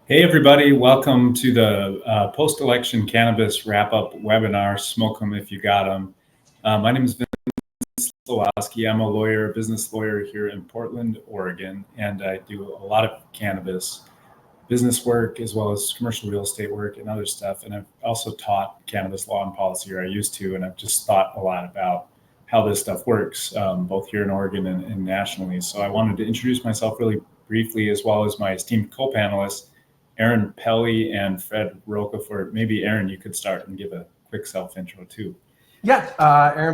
Hey everybody, welcome to the post-election cannabis wrap-up webinar, Smoke 'em if you got 'em. My name is 𝗤𝗏𝗂𝗏. I'm a lawyer, business lawyer here in Portland, Oregon, and I do a lot of cannabis business work as well as commercial real estate work and other stuff. And I've also taught cannabis law and policy, or I used to, and I've just thought a lot about how this stuff works, both here in Oregon and nationally. So I wanted to introduce myself really briefly, as well as my esteemed co-panelists, Pelley and Fred Rocafort. Maybe Aaron, you could start and give a quick self-intro too. Yeah,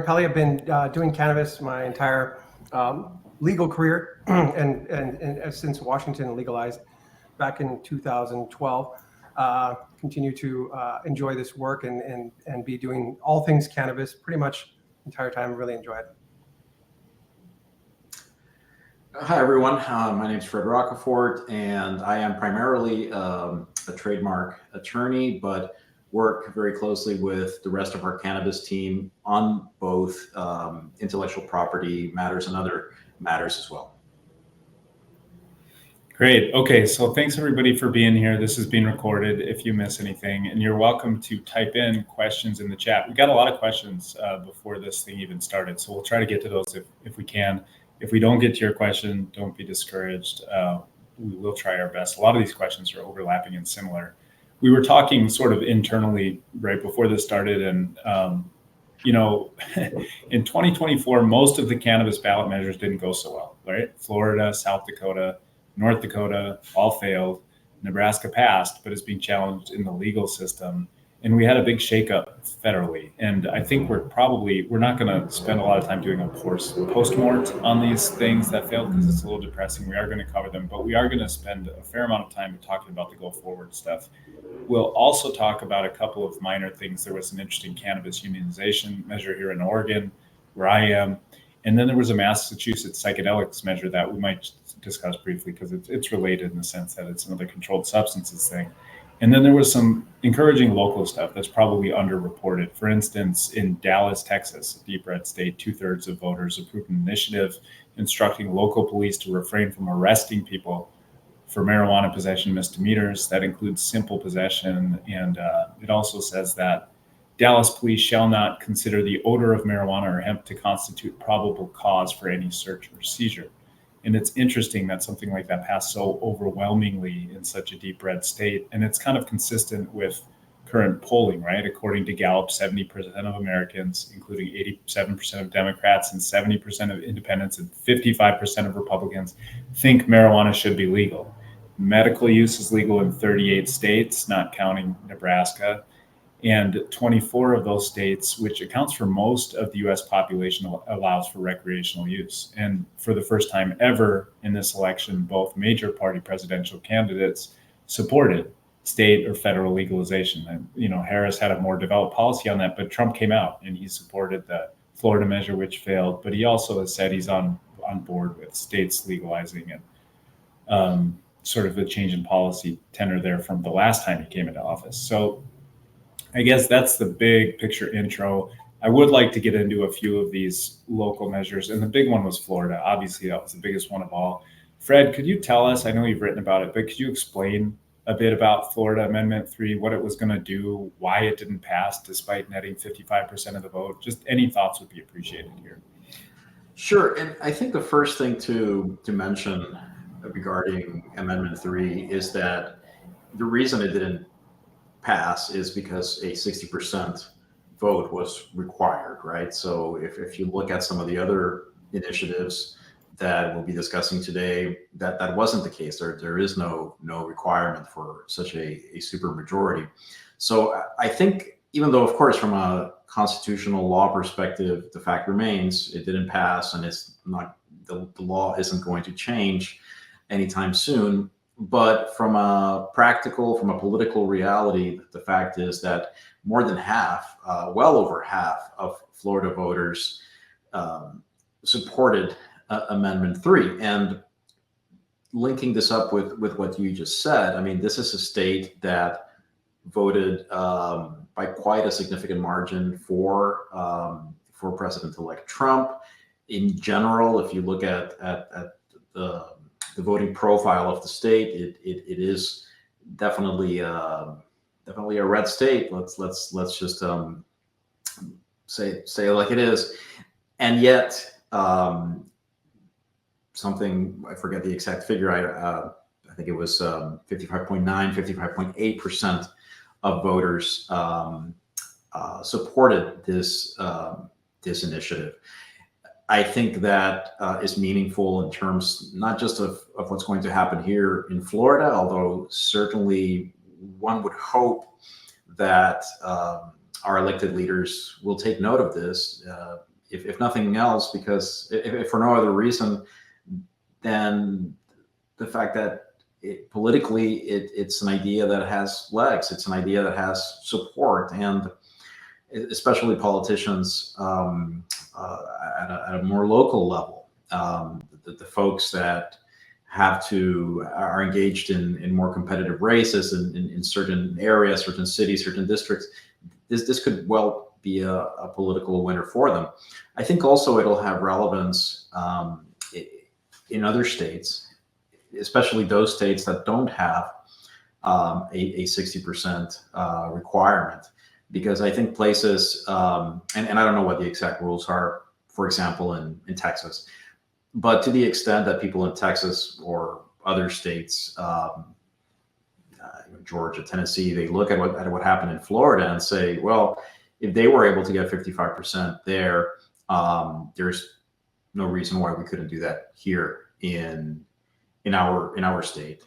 Pelley. I've been doing cannabis my entire legal career, and since Washington legalized back in 2012, continue to enjoy this work and be doing all things cannabis pretty much the entire time. Really enjoy it. Hi, everyone. My name is Fred Rocafort, and I am primarily a trademark attorney, but work very closely with the rest of our cannabis team on both intellectual property matters and other matters as well. Great. Okay, so thanks everybody for being here. This is being recorded if you miss anything, and you're welcome to type in questions in the chat. We got a lot of questions before this thing even started, so we'll try to get to those if we can. If we don't get to your question, don't be discouraged. We will try our best. A lot of these questions are overlapping and similar. We were talking sort of internally right before this started, and in 2024, most of the cannabis ballot measures didn't go so well, right? Florida, South Dakota, North Dakota all failed. Nebraska passed, but is being challenged in the legal system. And we had a big shakeup federally. And I think we're not going to spend a lot of time doing a post-mort on these things that failed because it's a little depressing. We are going to cover them, but we are going to spend a fair amount of time talking about the go forward stuff. We'll also talk about a couple of minor things. There was an interesting cannabis unionization measure here in Oregon, where I am. And then there was a Massachusetts psychedelics measure that we might discuss briefly because it's related in the sense that it's another controlled substances thing. And then there was some encouraging local stuff that's probably underreported. For instance, in Dallas, Texas, a deep red state, 2/3 of voters approved an initiative instructing local police to refrain from arresting people for marijuana possession misdemeanors. That includes simple possession. And it also says that Dallas police shall not consider the odor of marijuana or hemp to constitute probable cause for any search or seizure. And it's interesting that something like that passed so overwhelmingly in such a deep red state. And it's kind of consistent with current polling, right? According to Gallup, 70% of Americans, including 87% of Democrats and 70% of independents and 55% of Republicans, think marijuana should be legal. Medical use is legal in 38 states, not counting Nebraska. And 24 of those states, which accounts for most of the US population, allows for recreational use. And for the first time ever in this election, both major party presidential candidates supported state or federal legalization. And, Harris had a more developed policy on that, but Trump came out and he supported the Florida measure, which failed. But he also has said he's on board with states legalizing it. Sort of a change in policy tenor there from the last time he came into office. So I guess that's the big picture intro. I would like to get into a few of these local measures, and the big one was Florida. Obviously, that was the biggest one of all. Fred, could you tell us, I know you've written about it, but could you explain a bit about Florida Amendment 3, what it was going to do, why it didn't pass despite netting 55% of the vote? Just any thoughts would be appreciated here. Sure, and I think the first thing to mention regarding Amendment 3 is that the reason it didn't pass is because a 60% vote was required, right? So if you look at some of the other initiatives that we'll be discussing today, that wasn't the case. There is no requirement for such a super majority. So I think, even though, of course, from a constitutional law perspective, the fact remains it didn't pass, and it's not the law isn't going to change anytime soon. But from a political reality, the fact is that more than half, well over half of Florida voters supported Amendment 3. And linking this up with what you just said, I mean, this is a state that voted by quite a significant margin for President-elect Trump. In general, if you look at the voting profile of the state, it is definitely definitely a red state. Let's just say it like it is. And yet something, I forget the exact figure, I think it was 55.9, 55.8% of voters supported this this initiative. I think that is meaningful in terms not just of what's going to happen here in Florida, although certainly one would hope that our elected leaders will take note of this, if nothing else, because if for no other reason than the fact that politically it's an idea that has legs, it's an idea that has support, and especially politicians at a more local level, the folks that are engaged in more competitive races in certain areas, certain cities, certain districts. This could well be a political winner for them. I think also it'll have relevance in other states, especially those states that don't have a 60% requirement, because I think places, and I don't know what the exact rules are, for example, in Texas, but to the extent that people in Texas or other states, Georgia, Tennessee, they look at what happened in Florida and say, well, if they were able to get 55% there, there's no reason why we couldn't do that here in our state.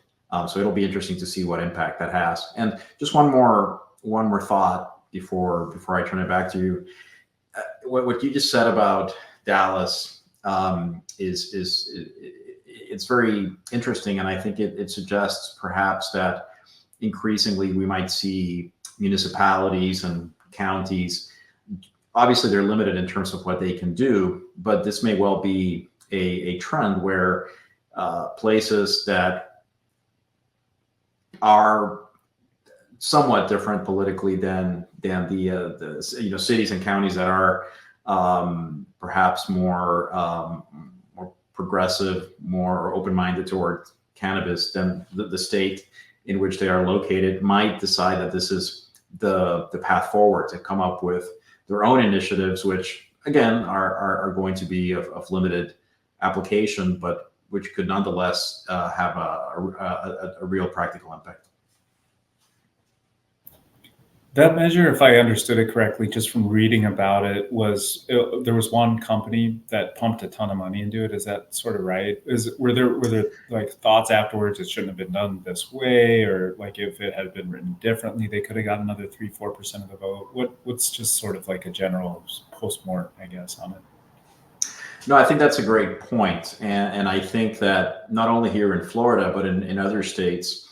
So it'll be interesting to see what impact that has. And just one more thought before I turn it back to you. What you just said about Dallas it's very interesting, and I think it suggests perhaps that increasingly we might see municipalities and counties. Obviously, they're limited in terms of what they can do, but this may well be a trend where places that are somewhat different politically than the cities and counties that are perhaps more progressive, more open-minded toward cannabis than the state in which they are located, might decide that this is the path forward, to come up with their own initiatives, which again are going to be of limited application, but which could nonetheless have a real practical impact. That measure, if I understood it correctly, just from reading about it, there was one company that pumped a ton of money into it. Is that sort of right? Were there like thoughts afterwards it shouldn't have been done this way, or like if it had been written differently, they could have got another 3-4% of the vote? What's just sort of like a general postmortem, I guess, on it? No, I think that's a great point, and I think that not only here in Florida but in other states,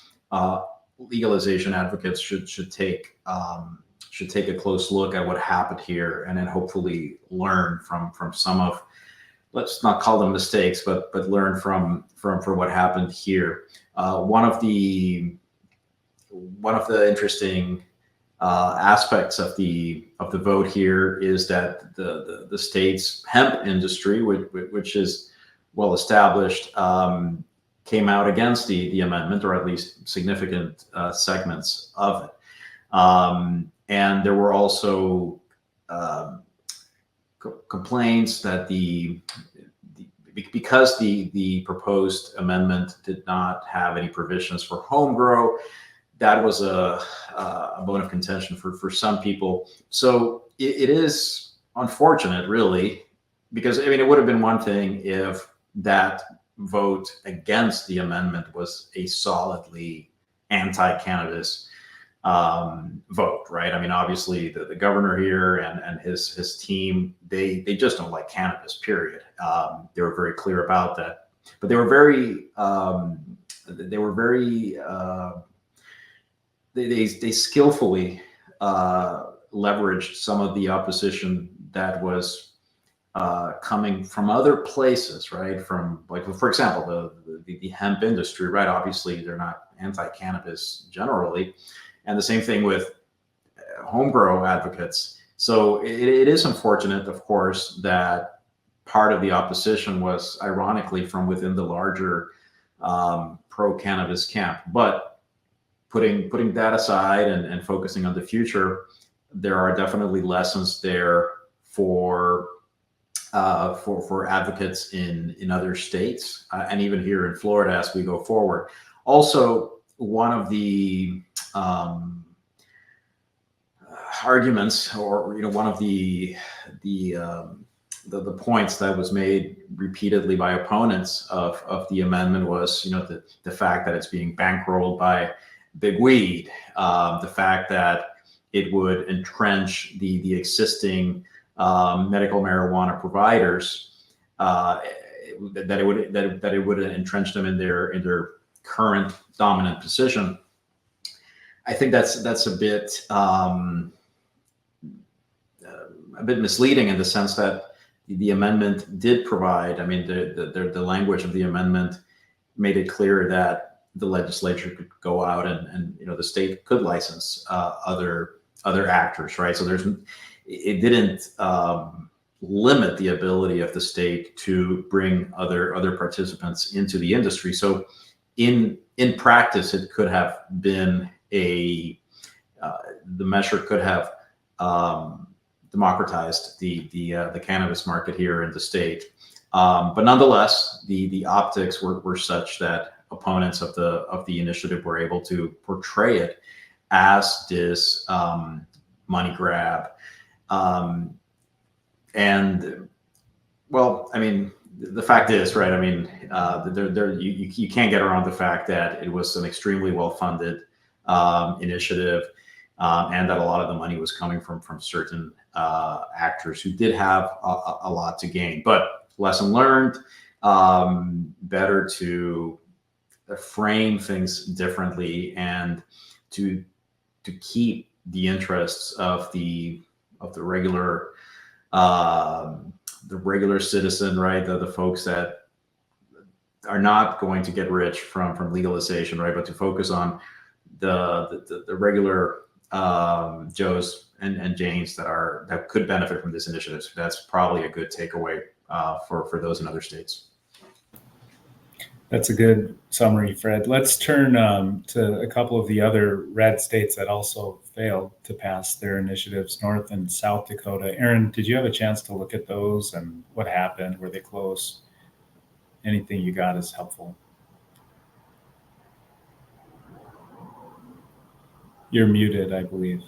legalization advocates should take a close look at what happened here, and then hopefully learn from some of, let's not call them mistakes, but learn from what happened here. One of the interesting aspects of the vote here is that the state's hemp industry, which is well established, came out against the amendment, or at least significant segments of it. And there were also complaints that because the proposed amendment did not have any provisions for home grow, that was a bone of contention for some people. So it is unfortunate, really, because I mean, it would have been one thing if that vote against the amendment was a solidly anti-cannabis vote, right? I mean, obviously the governor here and his team, they just don't like cannabis, period. They were very clear about that, but they skillfully leveraged some of the opposition that was coming from other places, right? From, like, for example, the hemp industry, right? Obviously, they're not anti-cannabis generally, and the same thing with home grow advocates. So it is unfortunate, of course, that part of the opposition was ironically from within the larger pro-cannabis camp. But putting that aside and focusing on the future, there are definitely lessons there for advocates in other states and even here in Florida as we go forward. Also, one of the arguments, or one of the points that was made repeatedly by opponents of the amendment was, the fact that it's being bankrolled by big weed, the fact that it would entrench the existing medical marijuana providers, that it would entrench them in their current dominant position. I think that's a bit misleading in the sense that the amendment did provide. I mean, the language of the amendment made it clear that the legislature could go out and the state could license other actors, right? So it didn't limit the ability of the state to bring other participants into the industry. So in practice, it could have been the measure could have democratized the cannabis market here in the state. But nonetheless, the optics were such that opponents of the initiative were able to portray it as this money grab. And well, I mean, the fact is, right, I mean, you can't get around the fact that it was an extremely well-funded initiative, and that a lot of the money was coming from certain actors who did have a lot to gain. But lesson learned, better to frame things differently and to keep the interests of the regular citizen, right? The folks that are not going to get rich from legalization, right? But to focus on the regular Joes and Janes that could benefit from this initiative. So that's probably a good takeaway for those in other states. That's a good summary, Fred. Let's turn to a couple of the other red states that also failed to pass their initiatives, North and South Dakota. Aaron, did you have a chance to look at those and what happened? Were they close? Anything you got is helpful. You're muted, I believe.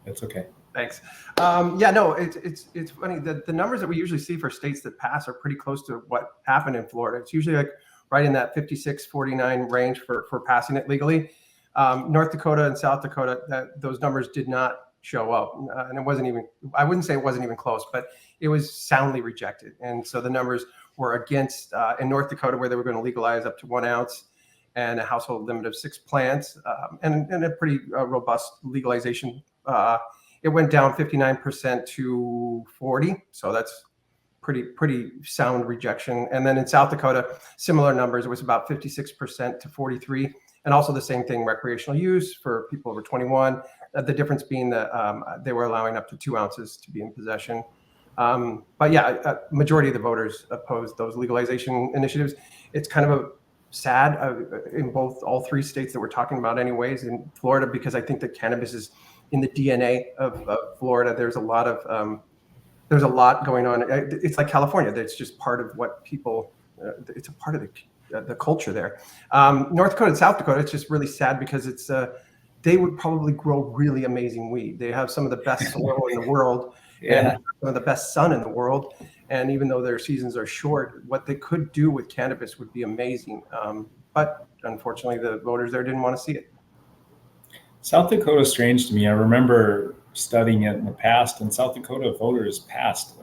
That's okay. Thanks. Yeah, no, it's funny. The numbers that we usually see for states that pass are pretty close to what happened in Florida. It's usually like right in that 56-49 range for passing it legally. North Dakota and South Dakota, those numbers did not show up. And it wasn't even, I wouldn't say it wasn't even close, but it was soundly rejected. And so the numbers were against, in North Dakota, where they were going to legalize up to 1 ounce and a household limit of 6 plants, and a pretty robust legalization. It went down 59% to 40. So that's pretty sound rejection. And then in South Dakota, similar numbers. It was about 56% to 43. And also the same thing, recreational use for people over 21. The difference being that they were allowing up to 2 ounces to be in possession. But yeah, majority of the voters opposed those legalization initiatives. It's kind of a sad in all 3 states that we're talking about anyways. In Florida, because I think that cannabis is in the DNA of Florida. There's a lot going on. It's like California. That's just part of what people, it's a part of the culture there. North Dakota and South Dakota, it's just really sad because it's, they would probably grow really amazing weed. They have some of the best soil in the world and some of the best sun in the world. And even though their seasons are short, what they could do with cannabis would be amazing. But unfortunately, the voters there didn't want to see it. South Dakota is strange to me. I remember studying it in the past, and South Dakota voters passed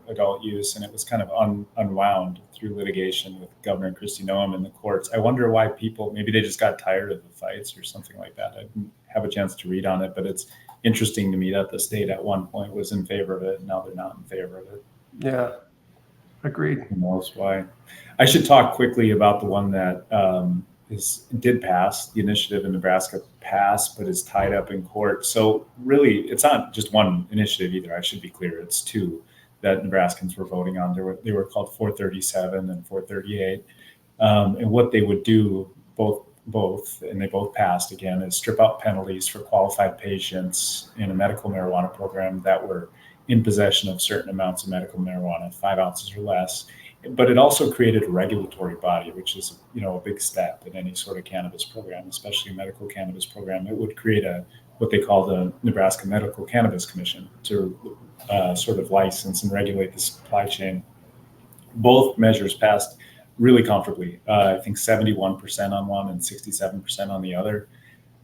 adult use, and it was kind of unwound through litigation with Governor Kristi Noem in the courts. I wonder why people, maybe they just got tired of the fights or something like that. I didn't have a chance to read on it, but it's interesting to me that the state at one point was in favor of it, and now they're not in favor of it. Yeah, agreed. Who knows why? I should talk quickly about the one that did pass. The initiative in Nebraska passed, but is tied up in court. So really, it's not just one initiative either. I should be clear. It's 2 that Nebraskans were voting on. They were called 437 and 438. And what they would do, both both, and they both passed again, is strip out penalties for qualified patients in a medical marijuana program that were in possession of certain amounts of medical marijuana, 5 ounces or less. But it also created a regulatory body, which is, a big step in any sort of cannabis program, especially a medical cannabis program. It would create what they call the Nebraska Medical Cannabis Commission to sort of license and regulate the supply chain. Both measures passed really comfortably. I think 71% on one and 67% on the other.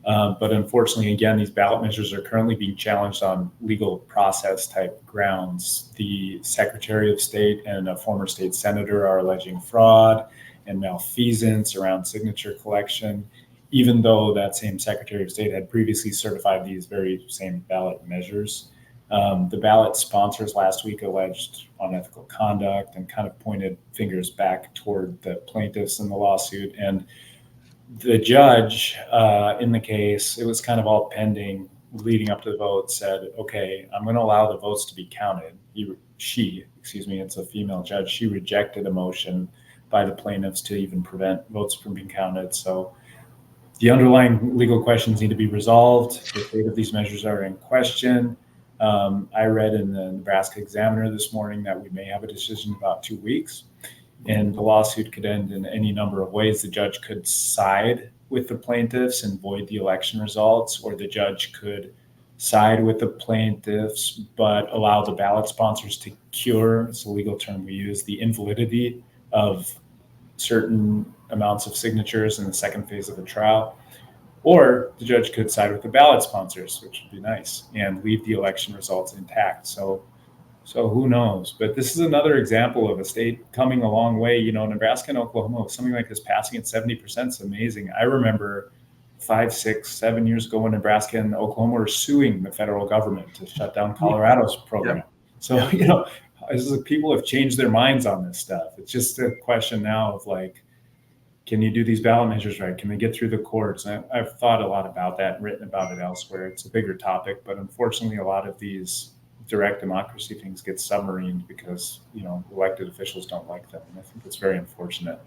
But unfortunately, again, these ballot measures are currently being challenged on legal process type grounds. The Secretary of State and a former state senator are alleging fraud and malfeasance around signature collection, even though that same Secretary of State had previously certified these very same ballot measures. The ballot sponsors last week alleged unethical conduct and kind of pointed fingers back toward the plaintiffs in the lawsuit. And the judge in the case, it was kind of all pending leading up to the vote, said, okay, I'm going to allow the votes to be counted. It's a female judge. She rejected a motion by the plaintiffs to even prevent votes from being counted. So the underlying legal questions need to be resolved. The fate of these measures are in question. I read in the Nebraska Examiner this morning that we may have a decision in about 2 weeks. And the lawsuit could end in any number of ways. The judge could side with the plaintiffs and void the election results, or the judge could side with the plaintiffs but allow the ballot sponsors to cure, it's a legal term we use, the invalidity of certain amounts of signatures in the second phase of the trial. Or the judge could side with the ballot sponsors, which would be nice, and leave the election results intact. So who knows? But this is another example of a state coming a long way. Nebraska and Oklahoma, something like this passing at 70% is amazing. I remember 5, 6, 7 years ago when Nebraska and Oklahoma were suing the federal government to shut down Colorado's program. Yeah. So, it's like people have changed their minds on this stuff. It's just a question now of can you do these ballot measures right? Can they get through the courts? And I've thought a lot about that and written about it elsewhere. It's a bigger topic, but unfortunately, a lot of these direct democracy things get submarined because, elected officials don't like them. And I think it's very unfortunate.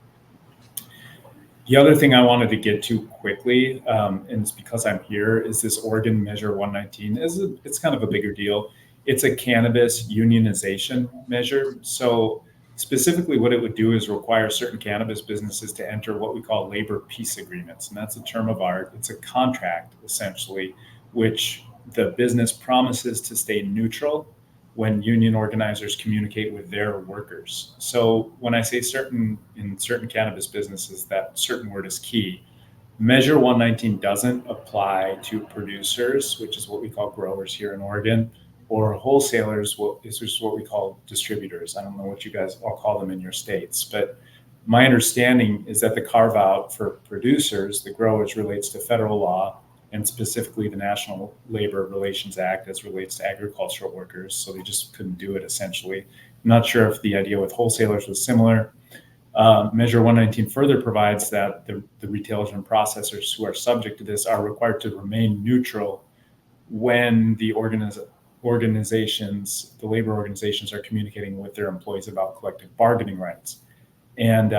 The other thing I wanted to get to quickly, and it's because I'm here, is this Oregon Measure 119. It's kind of a bigger deal. It's a cannabis unionization measure. So specifically what it would do is require certain cannabis businesses to enter what we call labor peace agreements. And that's a term of art. It's a contract, essentially, which the business promises to stay neutral when union organizers communicate with their workers. So when I say in certain cannabis businesses, that certain word is key. Measure 119 doesn't apply to producers, which is what we call growers here in Oregon, or wholesalers, which is what we call distributors. I don't know what you guys all call them in your states, but my understanding is that the carve out for producers, the growers, relates to federal law, and specifically the National Labor Relations Act as relates to agricultural workers. So they just couldn't do it, essentially. I'm not sure if the idea with wholesalers was similar. Measure 119 further provides that the retailers and processors who are subject to this are required to remain neutral when the organizations, the labor organizations, are communicating with their employees about collective bargaining rights. And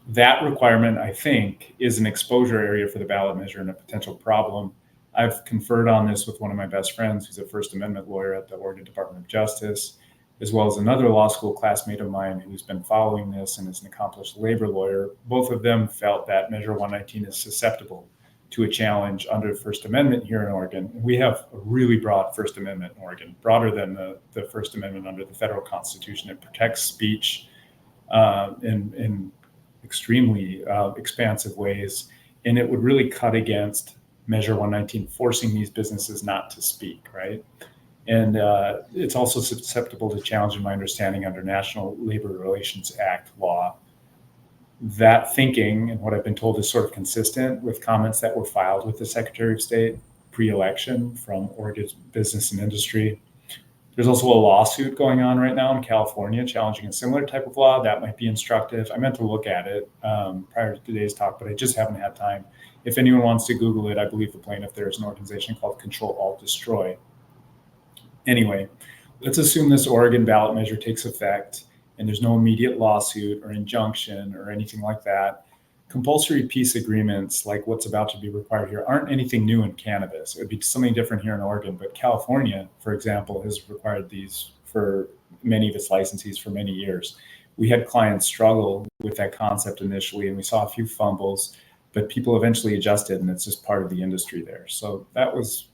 that requirement, I think, is an exposure area for the ballot measure and a potential problem. I've conferred on this with one of my best friends, who's a First Amendment lawyer at the Oregon Department of Justice, as well as another law school classmate of mine who's been following this and is an accomplished labor lawyer. Both of them felt that Measure 119 is susceptible to a challenge under the First Amendment here in Oregon. We have a really broad First Amendment in Oregon, broader than the First Amendment under the federal Constitution. It protects speech in extremely expansive ways, and it would really cut against Measure 119, forcing these businesses not to speak, right? And it's also susceptible to challenge, in my understanding, under National Labor Relations Act law. That thinking, and what I've been told, is sort of consistent with comments that were filed with the Secretary of State pre-election from Oregon's business and industry. There's also a lawsuit going on right now in California challenging a similar type of law. That might be instructive. I meant to look at it prior to today's talk, but I just haven't had time. If anyone wants to Google it, I believe the plaintiff there is an organization called Control-Alt-Destroy. Anyway, let's assume this Oregon ballot measure takes effect and there's no immediate lawsuit or injunction or anything like that. compulsory peace agreements like what's about to be required here aren't anything new in cannabis. It would be something different here in Oregon, but California, for example, has required these for many of its licensees for many years. We had clients struggle with that concept initially, and we saw a few fumbles, but people eventually adjusted, and it's just part of the industry there. So that was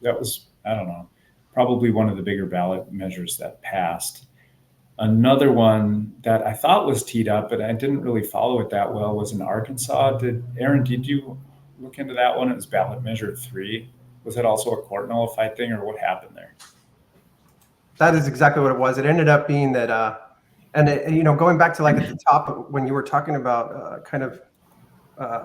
I don't know, probably one of the bigger ballot measures that passed. Another one that I thought was teed up, but I didn't really follow it that well, was in Arkansas. Aaron, did you look into that one? It was ballot measure 3. Was it also a court nullified thing, or what happened there? That is exactly what it was. It ended up being that, going back to like at the top when you were talking about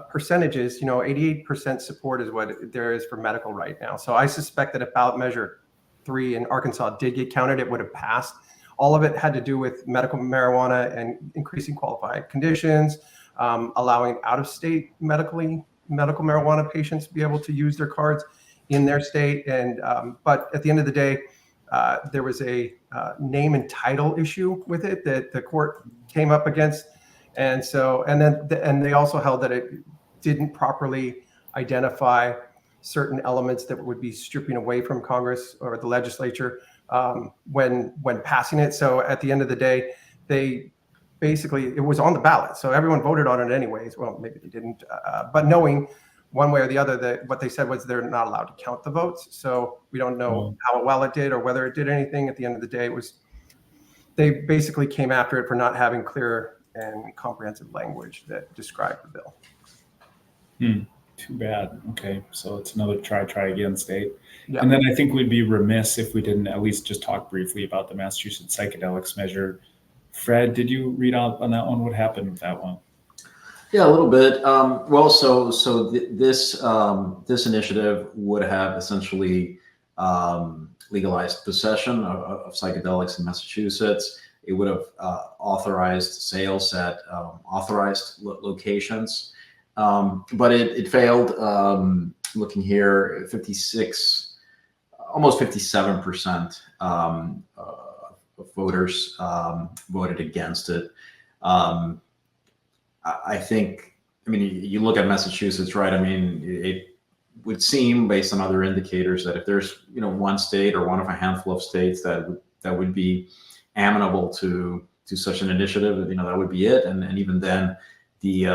percentages, 88% support is what there is for medical right now. So I suspect that if ballot measure 3 in Arkansas did get counted, it would have passed. All of it had to do with medical marijuana and increasing qualified conditions, allowing out-of-state medical marijuana patients to be able to use their cards in their state. And but at the end of the day, there was a name and title issue with it that the court came up against, and they also held that it didn't properly identify certain elements that would be stripping away from Congress or the legislature when passing it. So at the end of the day, it was on the ballot, so everyone voted on it anyways. Well, maybe they didn't, but knowing one way or the other that what they said was they're not allowed to count the votes. So we don't know how well it did or whether it did anything. At the end of the day, they basically came after it for not having clear and comprehensive language that described the bill. Too bad. Okay, so it's another try again state. Yeah. And then I think we'd be remiss if we didn't at least just talk briefly about the Massachusetts psychedelics measure. Fred, did you read out on that one? What happened with that one? Yeah, a little bit. This initiative would have essentially legalized possession of psychedelics in Massachusetts. It would have authorized sales at authorized locations. But it failed. Looking here, almost 57% of voters voted against it. I think, you look at Massachusetts, right? It would seem, based on other indicators, that if there's one state or one of a handful of states that would be amenable to such an initiative, that would be it. And even then, the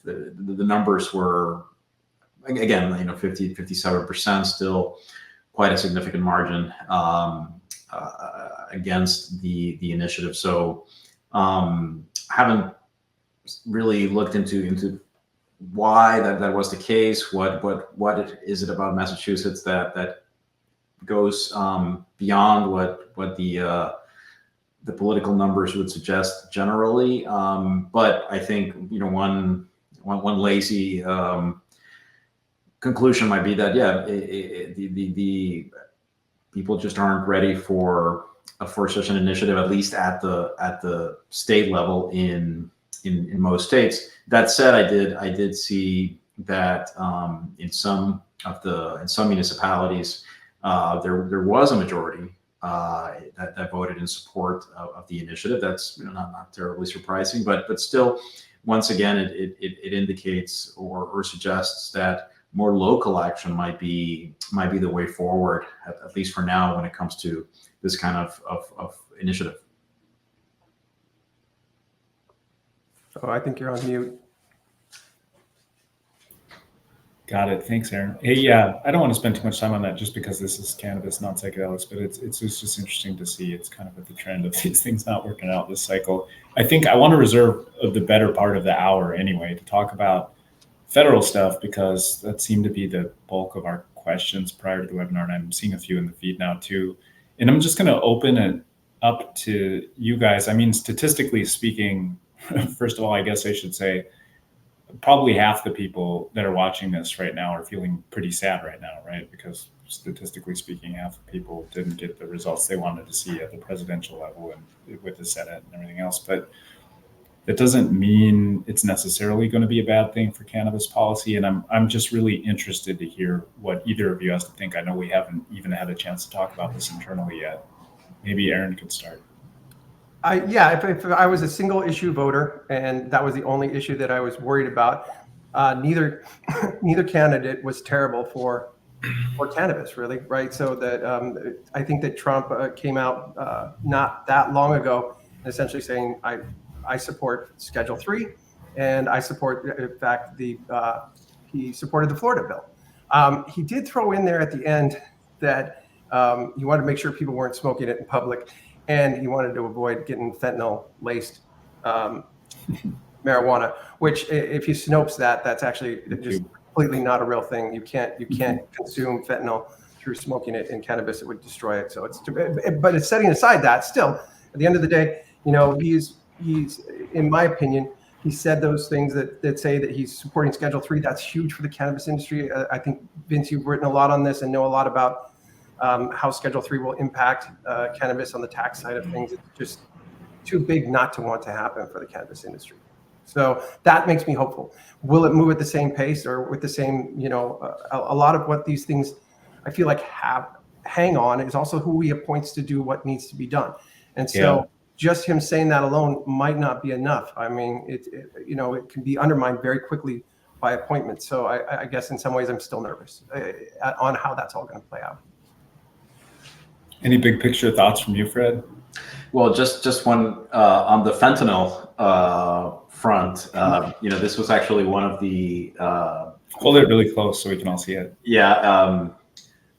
numbers were, again, 57%, still quite a significant margin against the initiative. So haven't really looked into why that was the case. What is it about Massachusetts that goes beyond what the political numbers would suggest generally? But I think one lazy conclusion might be that the people just aren't ready for such an initiative, at least at the state level in most states. That said, I did see that in some municipalities there was a majority that voted in support of the initiative. That's not terribly surprising, but still, once again, it indicates or suggests that more local action might be the way forward, at least for now, when it comes to this kind of initiative. Oh, I think you're on mute. Got it. Thanks, Aaron. Hey, yeah, I don't want to spend too much time on that just because this is cannabis, not psychedelics, but it's just interesting to see. It's kind of at the trend of these things not working out this cycle. I think I want to reserve the better part of the hour anyway to talk about federal stuff, because that seemed to be the bulk of our questions prior to the webinar, and I'm seeing a few in the feed now too. And I'm just going to open it up to you guys. Statistically speaking, first of all, I guess I should say, probably half the people that are watching this right now are feeling pretty sad right now, right? Because statistically speaking, half the people didn't get the results they wanted to see at the presidential level and with the Senate and everything else. But that doesn't mean it's necessarily going to be a bad thing for cannabis policy. And I'm just really interested to hear what either of you has to think. I know we haven't even had a chance to talk about this internally yet. Maybe Aaron could start. If I was a single issue voter and that was the only issue that I was worried about, neither candidate was terrible for cannabis, really, right? So that I think that Trump came out not that long ago, essentially saying I support Schedule 3, and I support, in fact, he supported the Florida bill. He did throw in there at the end that he wanted to make sure people weren't smoking it in public, and he wanted to avoid getting fentanyl-laced marijuana, which, if you Snopes that's actually just completely not a real thing. You can't consume fentanyl through smoking it in cannabis. It would destroy it. So but it's setting aside that, still, at the end of the day, he's in my opinion, he said those things that say that he's supporting Schedule 3. That's huge for the cannabis industry. I think, Vince, you've written a lot on this and know a lot about how Schedule 3 will impact cannabis on the tax side of things. It's just too big not to want to happen for the cannabis industry. So that makes me hopeful. Will it move at the same pace or with the same, a lot of what these things I feel like hang on is also who he appoints to do what needs to be done. And so just him saying that alone might not be enough. I mean, it can be undermined very quickly by appointments. So I guess in some ways I'm still nervous on how that's all going to play out. Any big picture thoughts from you, Fred? Well, just one on the fentanyl front. This was actually one of the hold it really close so we can all see it. Yeah,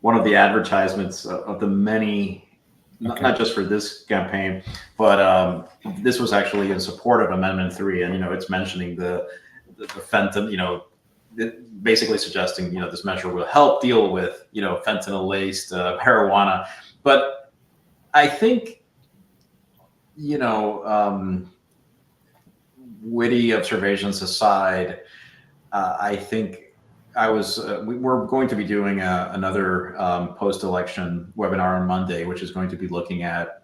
one of the advertisements of the many, not just for this campaign, but this was actually in support of Amendment 3, and it's mentioning the fentanyl. Basically suggesting this measure will help deal with fentanyl-laced marijuana, but I think. Witty observations aside, I think we're going to be doing another post-election webinar on Monday, which is going to be looking at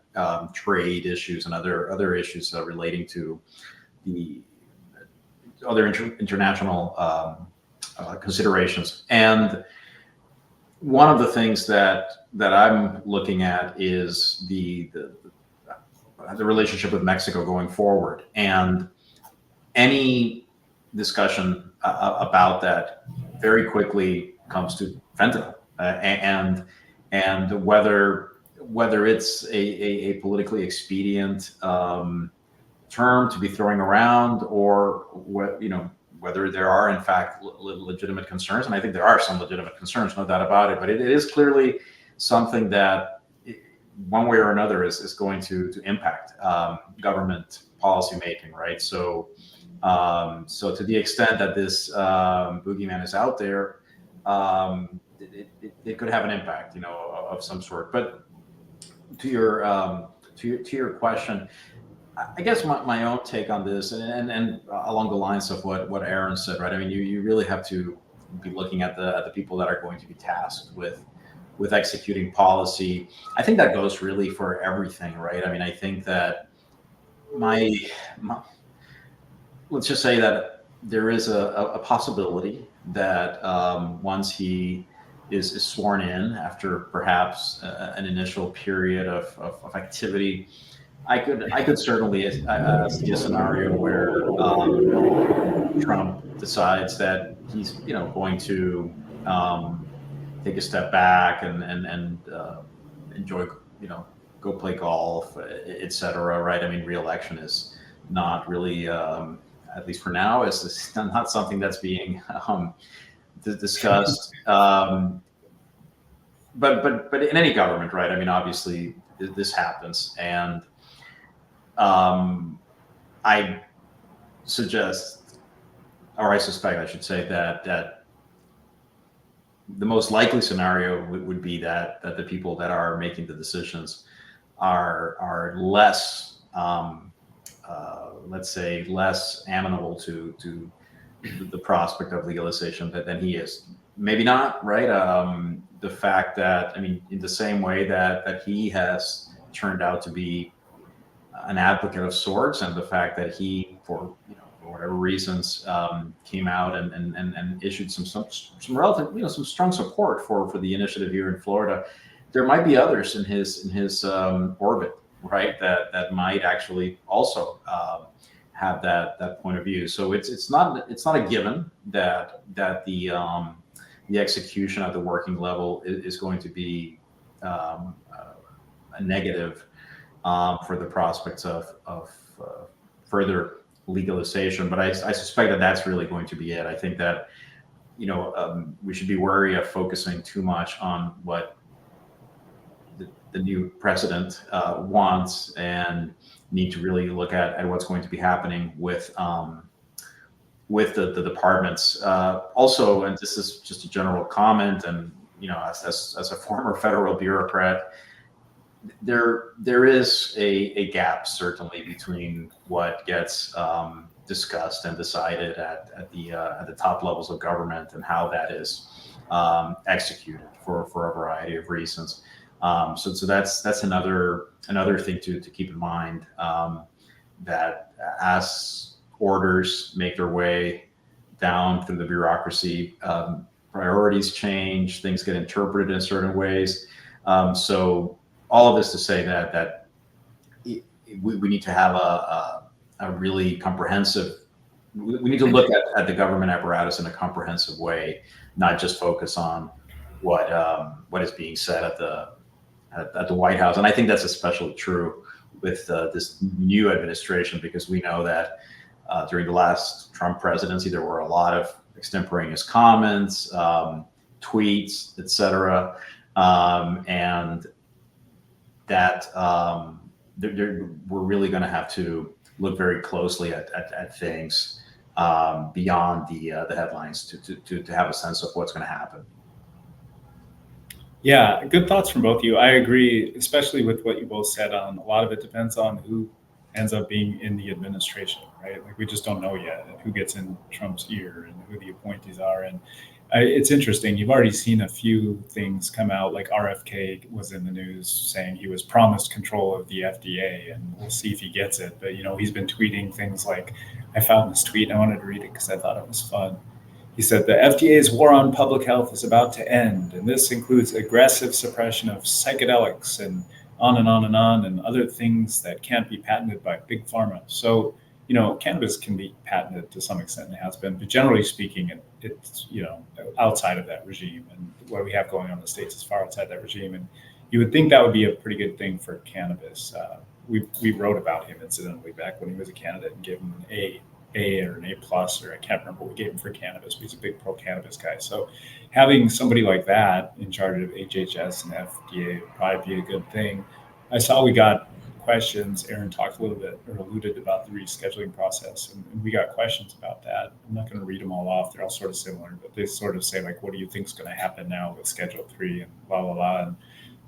trade issues and other issues relating to the other international considerations. And one of the things that I'm looking at is the relationship with Mexico going forward, and any discussion about that very quickly comes to fentanyl and whether it's a politically expedient term to be throwing around, or whether there are in fact legitimate concerns. And I think there are some legitimate concerns, no doubt about it, but it is clearly something that one way or another is going to impact government policy making, right? So to the extent that this boogeyman is out there, it could have an impact, of some sort. But to your question, I guess my own take on this, and along the lines of what Aaron said, right? I mean, you really have to be looking at the people that are going to be tasked with executing policy. I think that goes really for everything, right? I mean, I think that let's just say that there is a possibility that once he is sworn in, after perhaps an initial period of activity, I could certainly see a scenario where Trump decides that he's going to take a step back and enjoy, go play golf, etc. Right? I mean, re-election is not really, at least for now, is not something that's being discussed. But in any government, right? I mean, obviously this happens, and I suggest, or I suspect, I should say, that the most likely scenario would be that the people that are making the decisions are less, let's say, less amenable to the prospect of legalization than he is. Maybe not, right? The fact that, I mean, in the same way that he has turned out to be an advocate of sorts, and the fact that he, for whatever reasons, came out and issued some relative, some strong support for the initiative here in Florida. There might be others in his orbit, right? That might actually also have that point of view. So it's not a given that the execution at the working level is going to be a negative for the prospects of further legalization. But I suspect that that's really going to be it. I think that we should be wary of focusing too much on what the new president wants, and need to really look at what's going to be happening with the departments. Also, and this is just a general comment, and as a former federal bureaucrat, there is a gap certainly between what gets discussed and decided at the top levels of government and how that is executed for a variety of reasons. So that's another thing to keep in mind, that as orders make their way down through the bureaucracy, priorities change, things get interpreted in certain ways. So all of this to say that we need to have a really comprehensive, we need to look at the government apparatus in a comprehensive way, not just focus on what is being said at the White House. And I think that's especially true with this new administration, because we know that during the last Trump presidency, there were a lot of extemporaneous comments, tweets, etc., and that we're really going to have to look very closely at things beyond the headlines to have a sense of what's going to happen. Yeah, good thoughts from both of you. I agree, especially with what you both said on a lot of it depends on who ends up being in the administration, right? Like, we just don't know yet who gets in Trump's ear and who the appointees are. And it's interesting. You've already seen a few things come out, like RFK was in the news saying he was promised control of the FDA, and we'll see if he gets it. But, he's been tweeting things like, I found this tweet and I wanted to read it because I thought it was fun. He said, the FDA's war on public health is about to end, and this includes aggressive suppression of psychedelics and on and on and on, and other things that can't be patented by big pharma. So, cannabis can be patented to some extent, and it has been, but generally speaking, it's outside of that regime, and what we have going on in the States is far outside that regime. And you would think that would be a pretty good thing for cannabis. We wrote about him incidentally back when he was a candidate and gave him an A or an A+, or I can't remember what we gave him for cannabis, but he's a big pro-cannabis guy. So having somebody like that in charge of HHS and FDA would probably be a good thing. I saw we got questions. Aaron talked a little bit or alluded about the rescheduling process, and we got questions about that. I'm not going to read them all off. They're all sort of similar, but they sort of say, like, what do you think is going to happen now with Schedule 3 and blah, blah, blah. And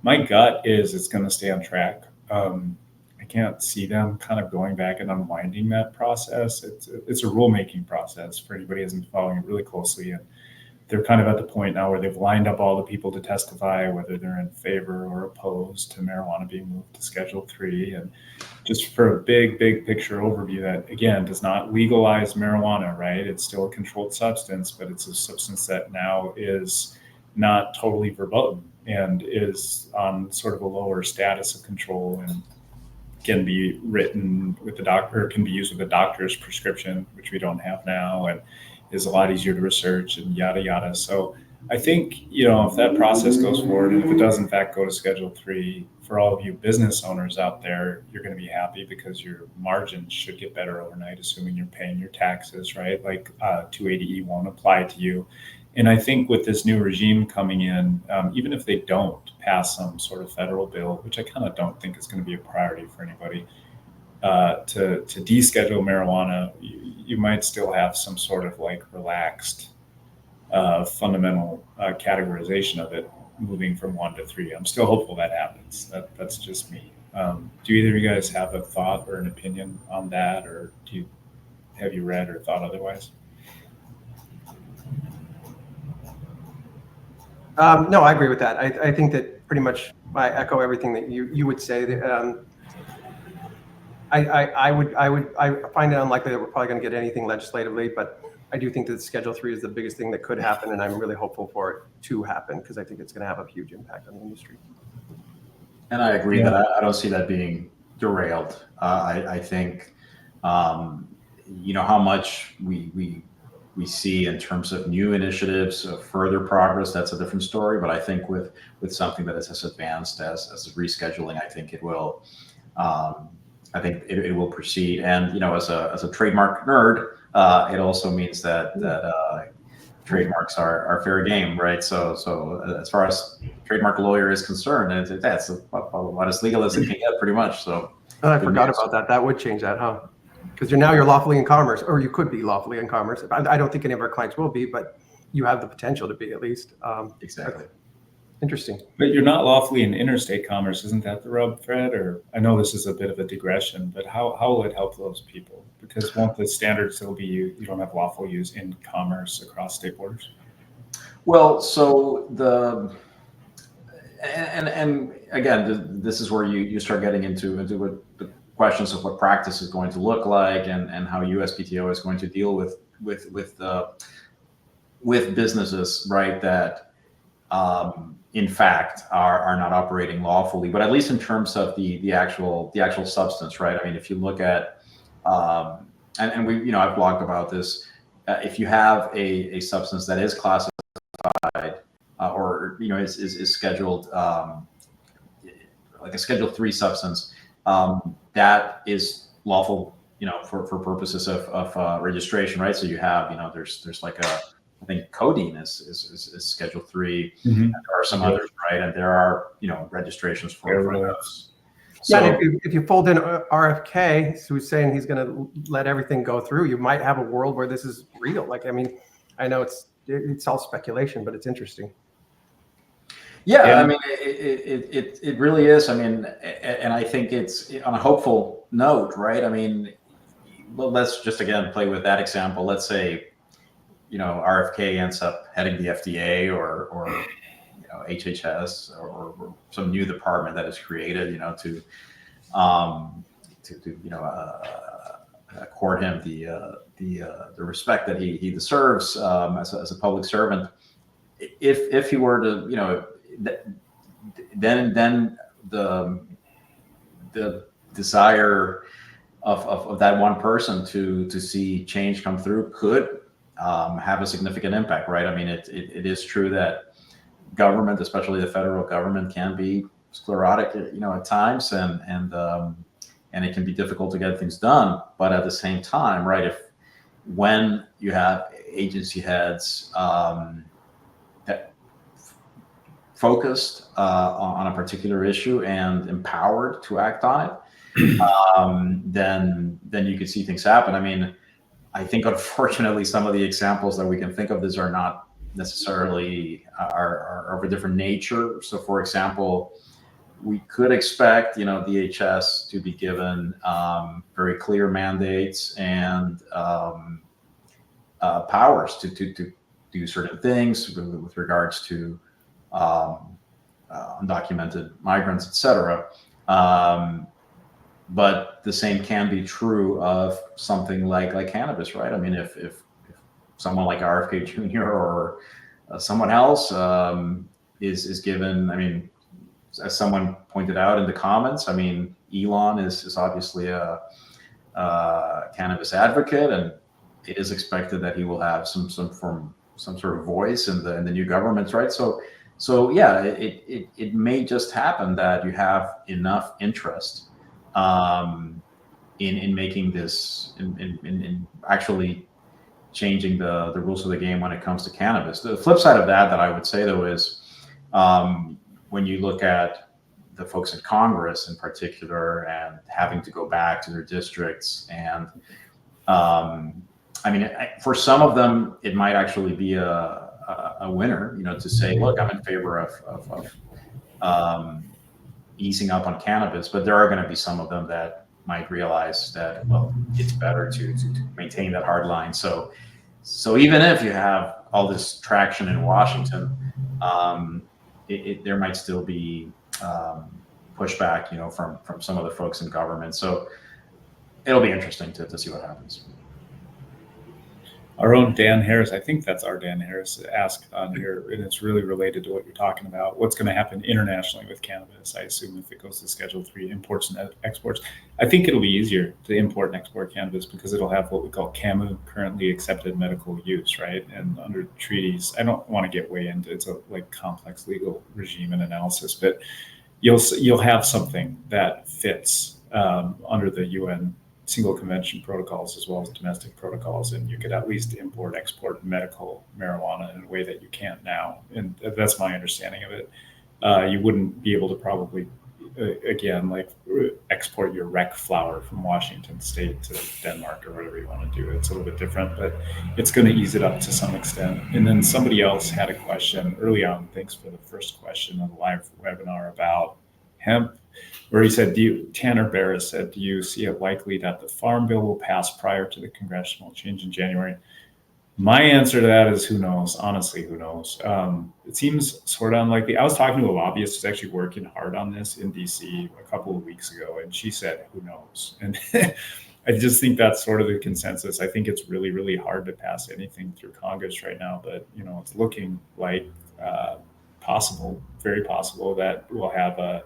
my gut is it's going to stay on track. I can't see them kind of going back and unwinding that process. It's a rulemaking process for anybody who hasn't been following it really closely. And they're kind of at the point now where they've lined up all the people to testify, whether they're in favor or opposed to marijuana being moved to Schedule 3. And just for a big picture overview, that, again, does not legalize marijuana, right? It's still a controlled substance, but it's a substance that now is not totally verboten and is on sort of a lower status of control, and can be written with the doctor, can be used with a doctor's prescription, which we don't have now, and is a lot easier to research and yada, yada. So I think, if that process goes forward, and if it does in fact go to Schedule 3, for all of you business owners out there, you're going to be happy because your margins should get better overnight, assuming you're paying your taxes, right? Like 280E won't apply to you. And I think with this new regime coming in, even if they don't pass some sort of federal bill, which I kind of don't think is going to be a priority for anybody, to deschedule marijuana, you might still have some sort of like relaxed fundamental categorization of it, moving from 1 to 3. I'm still hopeful that happens. That's just me. Do either of you guys have a thought or an opinion on that, or have you read or thought otherwise? No, I agree with that. I think that pretty much I echo everything that you would say. I find it unlikely that we're probably going to get anything legislatively, but I do think that Schedule 3 is the biggest thing that could happen, and I'm really hopeful for it to happen because I think it's going to have a huge impact on the industry. And I agree that I don't see that being derailed. I think how much we see in terms of new initiatives of further progress, that's a different story. But I think with something that is as advanced as rescheduling, I think it will. I think it will proceed. And as a trademark nerd, it also means that trademarks are fair game, right? So as far as trademark lawyer is concerned, that's about as legal as it can get, pretty much. So I forgot about that. That would change that, huh? Because you're lawfully in commerce, or you could be lawfully in commerce. I don't think any of our clients will be, but you have the potential to be, at least. Exactly. Interesting. But you're not lawfully in interstate commerce, isn't that the rub, Fred? Or I know this is a bit of a digression, but how will it help those people? Because won't the standard still be you don't have lawful use in commerce across state borders? Well, so and again, this is where you start getting into what the questions of what practice is going to look like, and how USPTO is going to deal with businesses, right, that in fact are not operating lawfully, but at least in terms of the actual substance, right? I mean, if you look at and we I've blogged about this. If you have a substance that is classified or is scheduled like a Schedule 3 substance, that is lawful, for purposes of registration, right? So you have there's like I think codeine is Schedule 3. Mm-hmm. And there are some others, right? And there are registrations for those. So, yeah, if you fold in RFK, who's saying he's going to let everything go through, you might have a world where this is real. Like, I mean, I know it's all speculation, but it's interesting. Yeah, I mean, it really is. I mean, and I think it's on a hopeful note, right? I mean, well, let's just again play with that example. Let's say, RFK ends up heading the FDA or HHS or some new department that is created, to accord him the respect that he deserves as a public servant. If he were to, then the desire of that one person to see change come through could have a significant impact, right? I mean, it is true that government, especially the federal government, can be sclerotic, at times, and it can be difficult to get things done. But at the same time, right, when you have agency heads that focused on a particular issue and empowered to act on it, then you could see things happen. I mean, I think unfortunately some of the examples that we can think of this are not necessarily are of a different nature. So, for example, we could expect DHS to be given very clear mandates and powers to do certain things with regards to undocumented migrants, etc. But the same can be true of something like cannabis, right? I mean, if someone like RFK Jr. or someone else is given, I mean, as someone pointed out in the comments, I mean, Elon is obviously a cannabis advocate, and it is expected that he will have some sort of voice in the new government, right? So yeah, it may just happen that you have enough interest in making this, in actually changing the rules of the game when it comes to cannabis. The flip side of that I would say, though, is when you look at the folks in Congress in particular and having to go back to their districts, and I mean, for some of them, it might actually be a winner, to say, look, I'm in favor of easing up on cannabis, but there are going to be some of them that might realize that, well, it's better to maintain that hard line. So even if you have all this traction in Washington, there might still be pushback, from some of the folks in government. So it'll be interesting to see what happens. Our own Dan Harris, I think that's our Dan Harris, asked on here, and it's really related to what you're talking about. What's going to happen internationally with cannabis? I assume if it goes to Schedule 3 imports and exports, I think it'll be easier to import and export cannabis because it'll have what we call CAMU, currently accepted medical use, right? And under treaties, I don't want to get way into it's a like complex legal regime and analysis, but you'll have something that fits under the UN single convention protocols as well as domestic protocols, and you could at least import, export medical marijuana in a way that you can't now. And that's my understanding of it. You wouldn't be able to probably, again, like export your rec flower from Washington State to Denmark or whatever you want to do. It's a little bit different, but it's going to ease it up to some extent. And then somebody else had a question early on. Thanks for the first question on the live webinar about hemp, where he said, Tanner Barris said, do you see it likely that the Farm Bill will pass prior to the congressional change in January? My answer to that is who knows? Honestly, who knows? It seems sort of unlikely. I was talking to a lobbyist who's actually working hard on this in DC a couple of weeks ago, and she said, who knows? And I just think that's sort of the consensus. I think it's really, really hard to pass anything through Congress right now, but it's looking like possible, very possible that we'll have a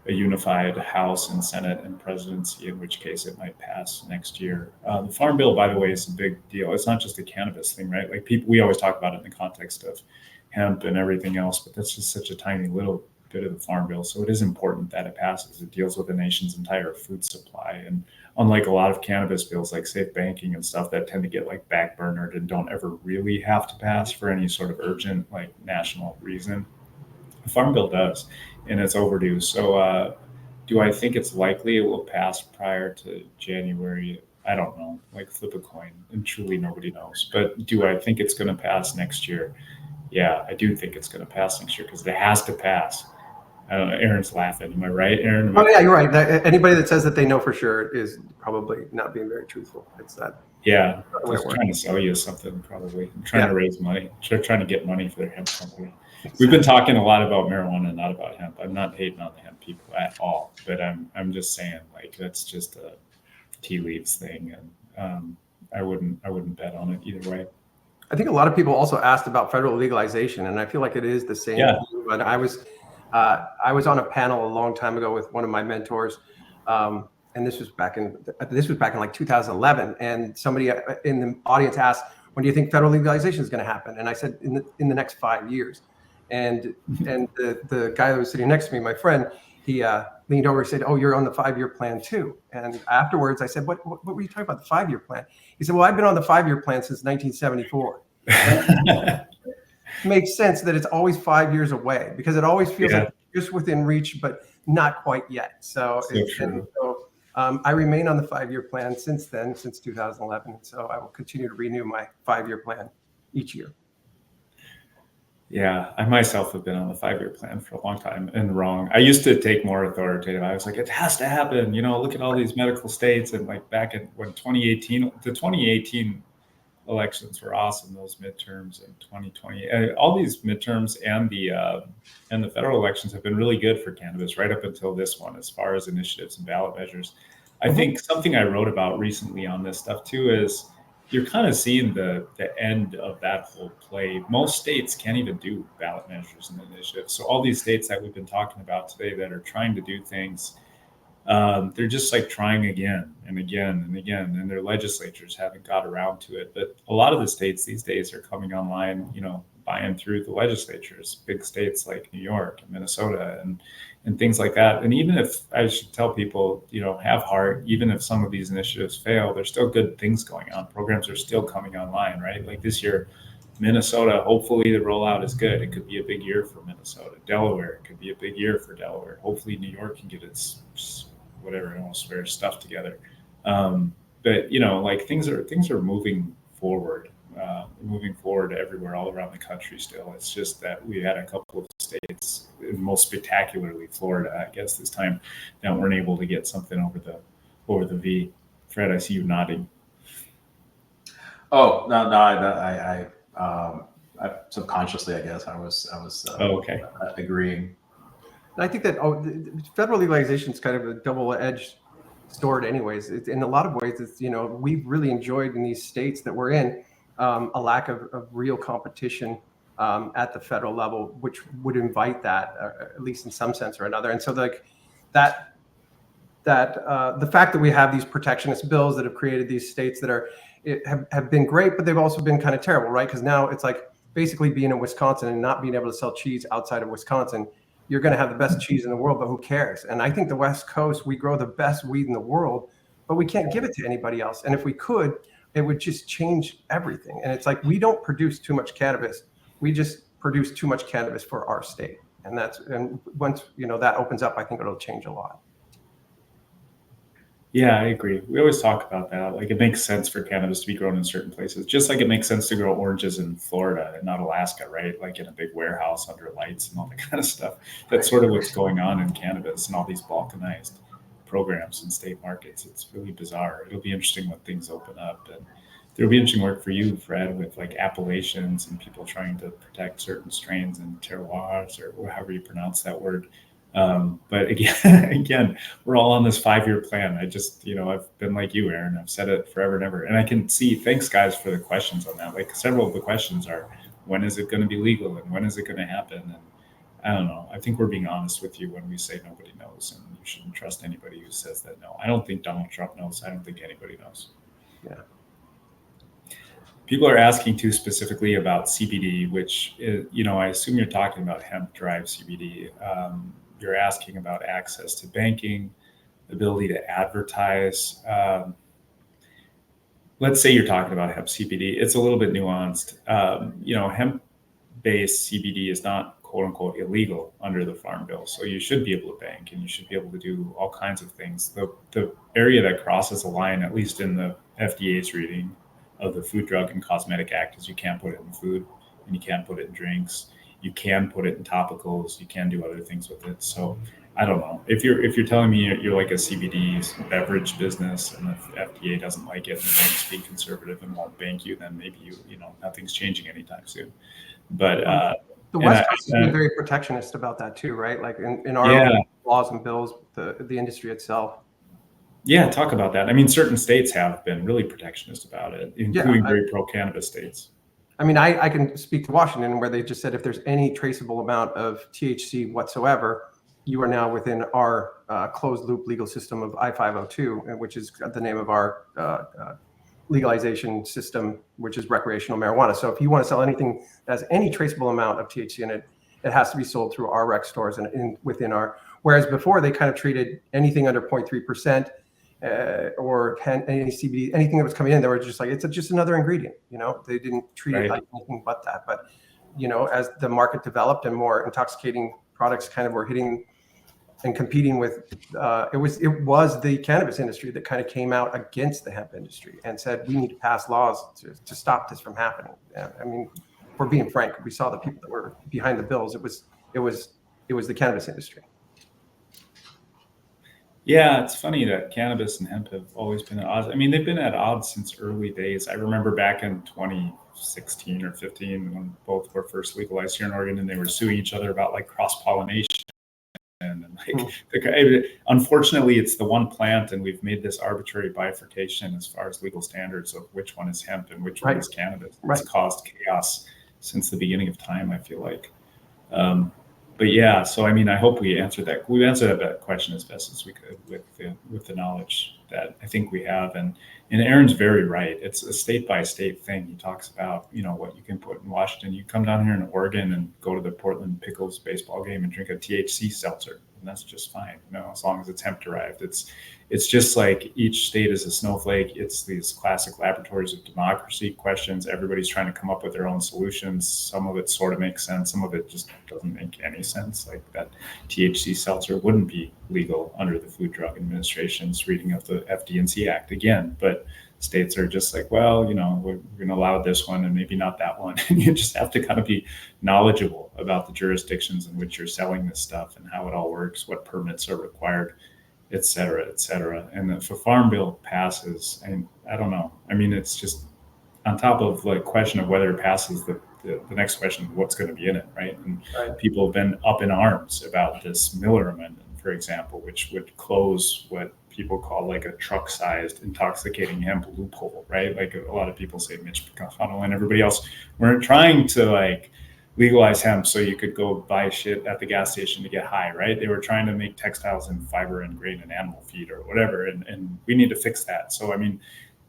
unified House and Senate and presidency, in which case it might pass next year. The Farm Bill, by the way, is a big deal. It's not just a cannabis thing, right? Like we always talk about it in the context of hemp and everything else, but that's just such a tiny little bit of the Farm Bill. So it is important that it passes. It deals with the nation's entire food supply. And unlike a lot of cannabis bills like safe banking and stuff that tend to get like backburnered and don't ever really have to pass for any sort of urgent like national reason, the Farm Bill does. And it's overdue. So do I think it's likely it will pass prior to January? I don't know, like flip a coin, and truly nobody knows. But do I think it's going to pass next year? Yeah, I do think it's going to pass next year because it has to pass. I don't know, Aaron's laughing. Am I right, Aaron? Oh yeah, you're right. Anybody that says that they know for sure is probably not being very truthful. It's that. Yeah, they're trying to sell you something probably. I'm trying to raise money. They're trying to get money for their hemp company. We've been talking a lot about marijuana, not about hemp. I'm not hating on the hemp people at all, but I'm just saying like that's just a tea leaves thing, and I wouldn't bet on it either way. I think a lot of people also asked about federal legalization, and I feel like it is the same. Yeah. But I was on a panel a long time ago with one of my mentors, and this was back in like 2011, and somebody in the audience asked, "When do you think federal legalization is going to happen?" And I said, "In the next 5 years." And the guy that was sitting next to me, my friend, he leaned over and said, "Oh, you're on the 5-year plan too." And afterwards, I said, "What were you talking about, the 5-year plan?" He said, "Well, I've been on the 5-year plan since 1974." Makes sense that it's always 5 years away because it always feels like just within reach, but not quite yet. So I remain on the 5-year plan since 2011. So I will continue to renew my 5-year plan each year. Yeah, I myself have been on the 5-year plan for a long time and wrong. I used to take more authoritative. I was like, it has to happen. Look at all these medical states. And like back in when 2018 elections were awesome. Those midterms in 2020, all these midterms and the federal elections have been really good for cannabis right up until this one, as far as initiatives and ballot measures. I think something I wrote about recently on this stuff too is you're kind of seeing the end of that whole play. Most states can't even do ballot measures and initiatives. So all these states that we've been talking about today that are trying to do things, they're just like trying again and again and again, and their legislatures haven't got around to it. But a lot of the states these days are coming online, buying through the legislatures, big states like New York and Minnesota and things like that. And even if I should tell people, have heart, even if some of these initiatives fail, there's still good things going on. Programs are still coming online, right? Like this year, Minnesota, hopefully the rollout is good. It could be a big year for Minnesota. Delaware, it could be a big year for Delaware. Hopefully New York can get its stuff together. But like things are moving forward everywhere, all around the country still. It's just that we had a couple of states, most spectacularly Florida, I guess this time, that weren't able to get something over the V. Fred, I see you nodding. Oh, no, I subconsciously, I guess I was okay. And Agreeing. I think that federal legalization is kind of a double-edged sword anyways. In a lot of ways, it's, we've really enjoyed in these states that we're in, a lack of real competition at the federal level, which would invite that, at least in some sense or another. And so like the fact that we have these protectionist bills that have created these states that have been great, but they've also been kind of terrible, right? Because now it's like basically being in Wisconsin and not being able to sell cheese outside of Wisconsin. You're going to have the best cheese in the world, but who cares? And I think the West Coast, we grow the best weed in the world, but we can't give it to anybody else. And if we could, it would just change everything. And it's like, we don't produce too much cannabis. We just produce too much cannabis for our state. And once, that opens up, I think it'll change a lot. Yeah, I agree. We always talk about that. Like, it makes sense for cannabis to be grown in certain places, just like it makes sense to grow oranges in Florida and not Alaska, right? Like in a big warehouse under lights and all that kind of stuff. That's sort of what's going on in cannabis and all these balkanized programs in state markets. It's really bizarre. It'll be interesting when things open up. And there'll be interesting work for you, Fred, with like appellations and people trying to protect certain strains and terroirs, or however you pronounce that word. But again, we're all on this 5-year plan. I just, I've been like you, Aaron. I've said it forever and ever. And I can see, thanks guys for the questions on that. Like, several of the questions are, when is it going to be legal and when is it going to happen? And I don't know. I think we're being honest with you when we say nobody knows, and you shouldn't trust anybody who says that no. I don't think Donald Trump knows. I don't think anybody knows. Yeah. People are asking too specifically about CBD, which is, I assume you're talking about hemp-derived CBD. You're asking about access to banking, ability to advertise. Let's say you're talking about hemp CBD. It's a little bit nuanced. Hemp-based CBD is not quote unquote illegal under the Farm Bill. So you should be able to bank and you should be able to do all kinds of things. The area that crosses the line, at least in the FDA's reading of the Food, Drug, and Cosmetic Act, is you can't put it in food and you can't put it in drinks. You can put it in topicals. You can do other things with it. So I don't know. If you're telling me you're like a CBD beverage business and the FDA doesn't like it and wants to be conservative and won't bank you, then maybe nothing's changing anytime soon. But the West Coast has been very protectionist about that too, right? Like in our own laws and bills, the industry itself. Yeah, talk about that. I mean, certain states have been really protectionist about it, including very pro-cannabis states. I mean, I can speak to Washington, where they just said if there's any traceable amount of THC whatsoever, you are now within our closed loop legal system of 𝗦𝗃𝗏, which is the name of our legalization system, which is recreational marijuana. So if you want to sell anything that has any traceable amount of THC in it, it has to be sold through our rec stores and within our. Whereas before they kind of treated anything under 0.3%. Or any CBD, anything that was coming in, they were just like, it's just another ingredient. They didn't treat it like anything but that. But as the market developed and more intoxicating products kind of were hitting and competing with, it was the cannabis industry that kind of came out against the hemp industry and said, we need to pass laws to stop this from happening. I mean, if we're being frank, we saw the people that were behind the bills. It was the cannabis industry. Yeah, it's funny that cannabis and hemp have always been at odds. I mean, they've been at odds since early days. I remember back in 2016 or 15 when both were first legalized here in Oregon, and they were suing each other about like cross-pollination. And unfortunately, it's the one plant, and we've made this arbitrary bifurcation as far as legal standards of which one is hemp and which one is cannabis. It's caused chaos since the beginning of time, I feel like. But yeah, so I mean, I hope we answered that. We answered that question as best as we could with the knowledge that I think we have. And Aaron's very right. It's a state by state thing. He talks about what you can put in Washington. You come down here in Oregon and go to the Portland Pickles baseball game and drink a THC seltzer, and that's just fine. As long as it's hemp derived. It's just like each state is a snowflake. It's these classic laboratories of democracy questions. Everybody's trying to come up with their own solutions. Some of it sort of makes sense. Some of it just doesn't make any sense. Like that THC seltzer wouldn't be legal under the Food, Drug Administration's reading of the FD&C Act again. But states are just like, well, we're going to allow this one and maybe not that one. And you just have to kind of be knowledgeable about the jurisdictions in which you're selling this stuff and how it all works, what permits are required, et cetera, et cetera. And if a Farm Bill passes, and I don't know, I mean, it's just on top of the question of whether it passes, the next question, what's going to be in it, right? And people have been up in arms about this Miller Amendment for example, which would close what people call like a truck-sized intoxicating hemp loophole, right? Like a lot of people say Mitch McConnell and everybody else weren't trying to like legalize hemp so you could go buy shit at the gas station to get high, right? They were trying to make textiles and fiber and grain and animal feed or whatever, and we need to fix that. So I mean,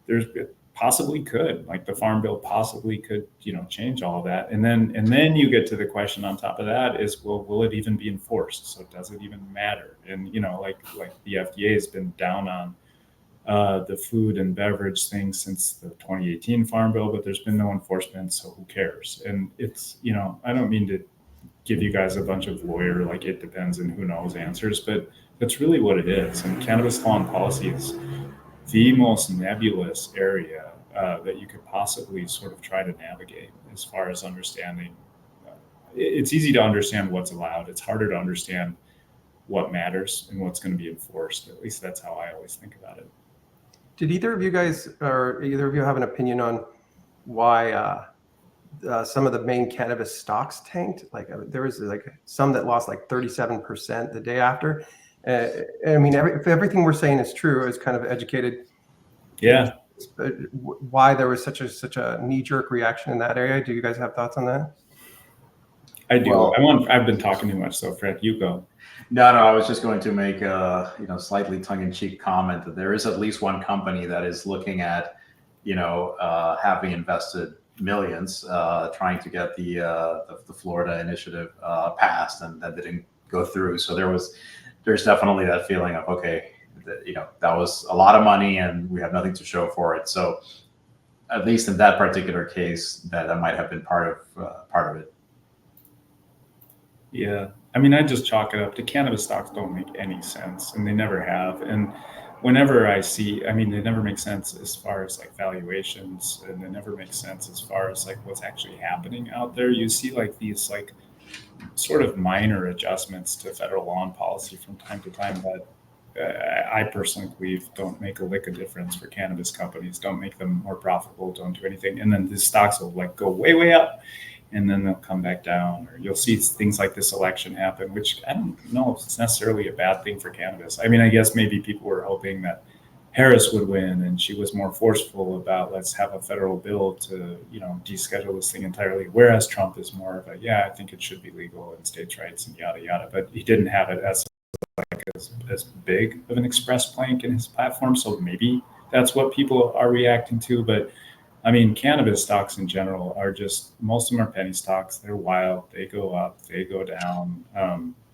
it possibly could, like the Farm Bill possibly could, change all of that. And then you get to the question on top of that is, well, will it even be enforced? So does it even matter? And like the FDA has been down on the food and beverage thing since the 2018 Farm Bill, but there's been no enforcement, so who cares? And it's, I don't mean to give you guys a bunch of lawyer, like it depends and who knows answers, but that's really what it is. And cannabis law and policy is the most nebulous area that you could possibly sort of try to navigate as far as understanding. It's easy to understand what's allowed. It's harder to understand what matters and what's going to be enforced. At least that's how I always think about it. Did either of you guys or either of you have an opinion on why some of the main cannabis stocks tanked? Like there was like some that lost like 37% the day after. I mean, if everything we're saying is true, as kind of educated, why there was such a knee-jerk reaction in that area? Do you guys have thoughts on that? I do. Well, I've been talking too much, so Fred, you go. No, I was just going to make a slightly tongue-in-cheek comment that there is at least one company that is looking at having invested millions trying to get the Florida initiative passed, and that didn't go through. So there's definitely that feeling of, okay, that was a lot of money and we have nothing to show for it. So at least in that particular case, that might have been part of it. Yeah. I mean, I just chalk it up to cannabis stocks don't make any sense, and they never have. And whenever I see, I mean, they never make sense as far as like valuations, and they never make sense as far as like what's actually happening out there. You see like these like sort of minor adjustments to federal law and policy from time to time that I personally believe don't make a lick of difference for cannabis companies, don't make them more profitable, don't do anything. And then the stocks will like go way, way up, and then they'll come back down. Or you'll see things like this election happen, which I don't know if it's necessarily a bad thing for cannabis. I mean, I guess maybe people were hoping that Harris would win, and she was more forceful about let's have a federal bill to, deschedule this thing entirely. Whereas Trump is more of a, I think it should be legal and states' rights and yada, yada. But he didn't have it as big of an express plank in his platform. So maybe that's what people are reacting to. But I mean, cannabis stocks in general are just, most of them are penny stocks. They're wild. They go up, they go down.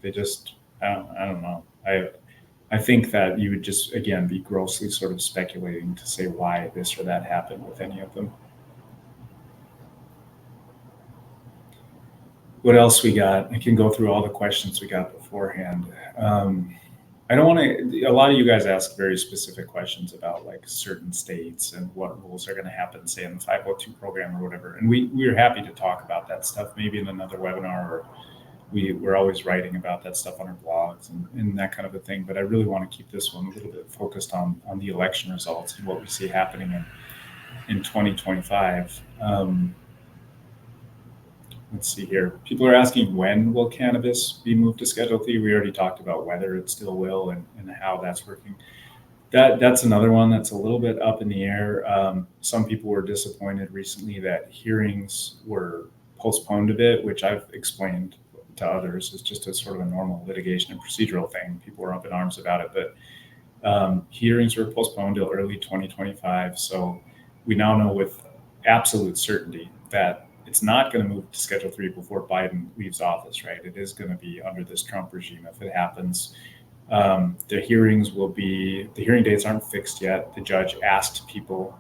They just, I don't know. I think that you would just, again, be grossly sort of speculating to say why this or that happened with any of them. What else we got? I can go through all the questions we got beforehand. I don't want to, a lot of you guys ask very specific questions about like certain states and what rules are going to happen, say in the 502 program or whatever. And we're happy to talk about that stuff, maybe in another webinar, or we're always writing about that stuff on our blogs and that kind of a thing. But I really want to keep this one a little bit focused on the election results and what we see happening in 2025. Let's see here. People are asking, when will cannabis be moved to Schedule III? We already talked about whether it still will and how that's working. That's another one that's a little bit up in the air. Some people were disappointed recently that hearings were postponed a bit, which I've explained to others is just a sort of a normal litigation and procedural thing. People were up in arms about it, but hearings were postponed till early 2025. So we now know with absolute certainty that it's not going to move to Schedule III before Biden leaves office, right? It is going to be under this Trump regime if it happens. The hearing dates aren't fixed yet. The judge asked people,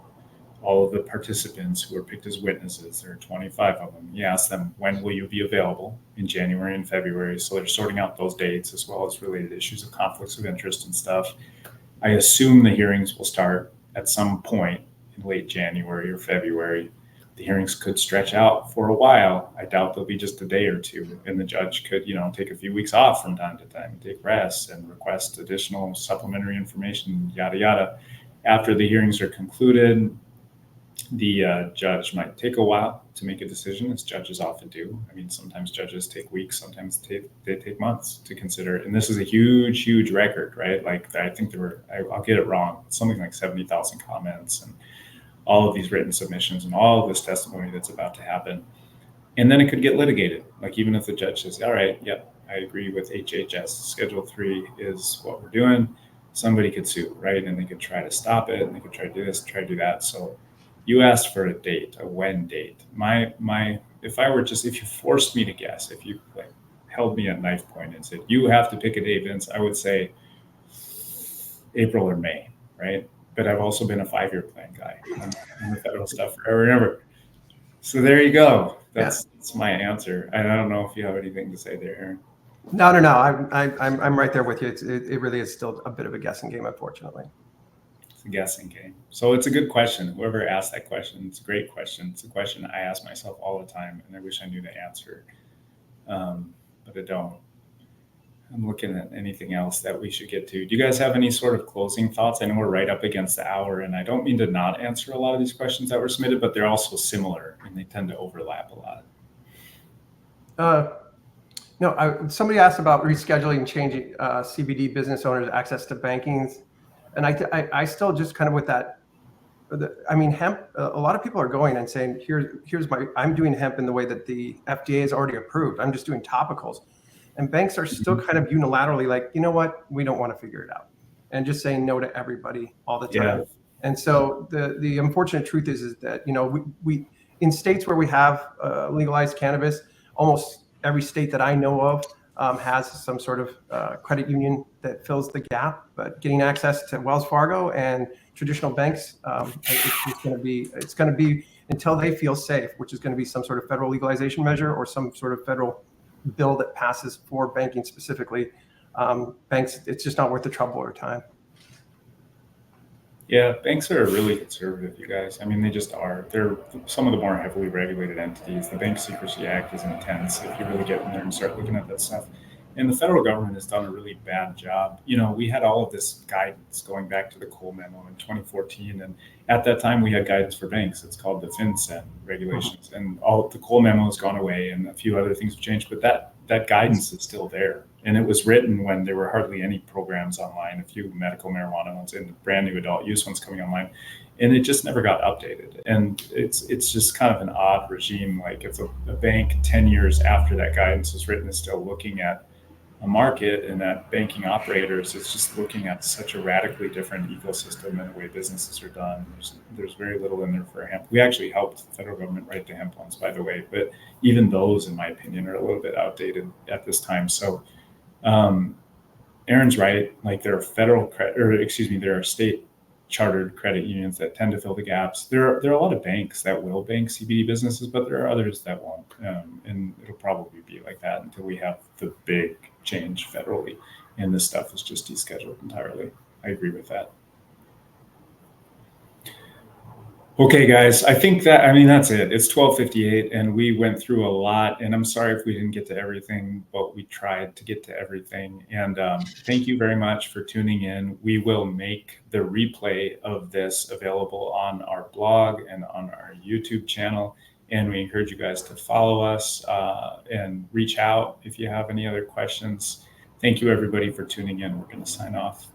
all of the participants who were picked as witnesses, there are 25 of them. He asked them, when will you be available in January and February? So they're sorting out those dates as well as related issues of conflicts of interest and stuff. I assume the hearings will start at some point in late January or February. The hearings could stretch out for a while. I doubt they'll be just a day or two, and the judge could, take a few weeks off from time to time, take rest and request additional supplementary information, yada, yada. After the hearings are concluded, the judge might take a while to make a decision, as judges often do. I mean, sometimes judges take weeks, sometimes they take months to consider it. And this is a huge, huge record, right? Like, I think there were, I'll get it wrong, something like 70,000 comments and all of these written submissions and all of this testimony that's about to happen. And then it could get litigated. Like, even if the judge says, all right, yep, I agree with HHS, Schedule 3 is what we're doing, somebody could sue, right? And they could try to stop it, and they could try to do this, try to do that. So you asked for a date, a when date. If you forced me to guess, if you like held me at knife point and said, you have to pick a date, Vince, I would say April or May, right? But I've also been a 5-year plan guy on the federal stuff forever and ever. So there you go. That's my answer. And I don't know if you have anything to say there, Aaron. No. I'm right there with you. It really is still a bit of a guessing game, unfortunately. It's a guessing game. So it's a good question. Whoever asked that question, it's a great question. It's a question I ask myself all the time, and I wish I knew the answer, but I don't. I'm looking at anything else that we should get to. Do you guys have any sort of closing thoughts? I know we're right up against the hour, and I don't mean to not answer a lot of these questions that were submitted, but they're also similar and they tend to overlap a lot. No, somebody asked about rescheduling and changing CBD business owners' access to bankings. And I still just kind of with that, I mean, hemp, a lot of people are going and saying, I'm doing hemp in the way that the FDA has already approved. I'm just doing topicals. And banks are still kind of unilaterally like, you know what, we don't want to figure it out. And just saying no to everybody all the time. Yeah. And so the unfortunate truth is that, you know, we in states where we have legalized cannabis, almost every state that I know of has some sort of credit union that fills the gap. But getting access to Wells Fargo and traditional banks, it's going to be until they feel safe, which is going to be some sort of federal legalization measure or some sort of federal bill that passes for banking specifically. Banks, it's just not worth the trouble or time. Yeah, banks are really conservative, you guys. I mean, they just are. They're some of the more heavily regulated entities. The Bank Secrecy Act is intense if you really get in there and start looking at that stuff. And the federal government has done a really bad job. You know, we had all of this guidance going back to the Cole memo in 2014. And at that time, we had guidance for banks. It's called the FinCEN regulations. And all the Cole memo has gone away and a few other things have changed. But that guidance is still there. And it was written when there were hardly any programs online, a few medical marijuana ones and brand new adult use ones coming online. And it just never got updated. And it's just kind of an odd regime. Like if a bank 10 years after that guidance was written is still looking at a market and at banking operators, it's just looking at such a radically different ecosystem and the way businesses are done. There's very little in there for hemp. We actually helped the federal government write the hemp ones, by the way, but even those, in my opinion, are a little bit outdated at this time. So Aaron's right. Like there are state chartered credit unions that tend to fill the gaps. There are a lot of banks that will bank CBD businesses, but there are others that won't. And it'll probably be like that until we have the big change federally. And this stuff is just descheduled entirely. I agree with that. Okay, guys, I think that's it. It's 12:58 and we went through a lot, and I'm sorry if we didn't get to everything, but we tried to get to everything. And thank you very much for tuning in. We will make the replay of this available on our blog and on our YouTube channel. And we encourage you guys to follow us and reach out if you have any other questions. Thank you, everybody, for tuning in. We're going to sign off.